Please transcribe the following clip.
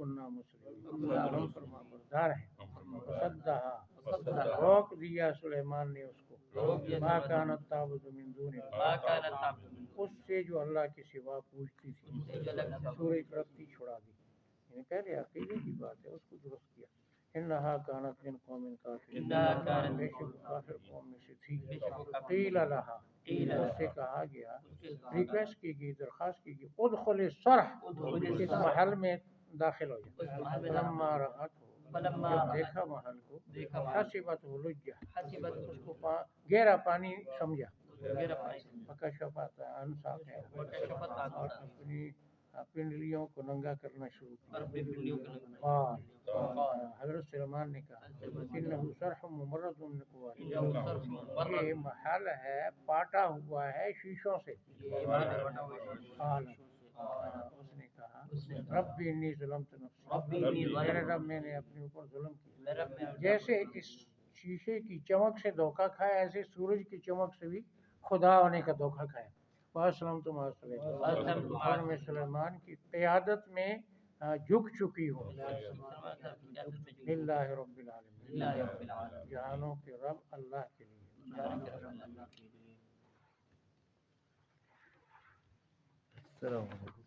وَكُنَّا مُسْلِمِينَ، ہم فرما بردار ہیں. وَصَدَّهَا، روک دیا سلیمان نے اس کو. مَا كَانَتْ تَعْبُدُ مِن دُونِ اللَّهِ، اس سے جو اللہ کے سوا پوجتی تھی. سورہ رکھتی چھڑا دی. یعنی پہلے عقیدے کی بات ہے، اس کو درست کیا. انہا کانت من قوم کافرین، بے شک کافر قوم میں سے تھی. قیل لہا، اس سے کہا گیا، ریکویسٹ کی گئی، درخواست کی گئی، ادخل الصرح، اس محل میں داخل ہو جائے. فلما رأت، جب دیکھا محل کو، حسبت لجہ، اس کو گہرا پانی سمجھا. فکشفت عن ساقیہا، اور اپنی پنڈلیوں کو ننگا کرنا شروع کیا. قال، حضرت سلمان نے کہا، انہ صرح ممرد من قواریر، یہ محل ہے پاٹا ہوا ہے شیشوں سے. قال، اس نے کہا، ربی انی ظلمت نفسی، میرے رب میں نے اپنے اوپر ظلم کیا. جیسے اس شیشے کی چمک سے دھوکہ کھایا، ایسے سورج کی چمک سے بھی خدا ہونے کا دھوکہ کھایا. واسلمت مع سلیمان، اور میں سلیمان کی قیادت میں جھک چکی ہوں. للہ رب العالمین، جہانوں کے رب اللہ کے لیے. السلام علیکم.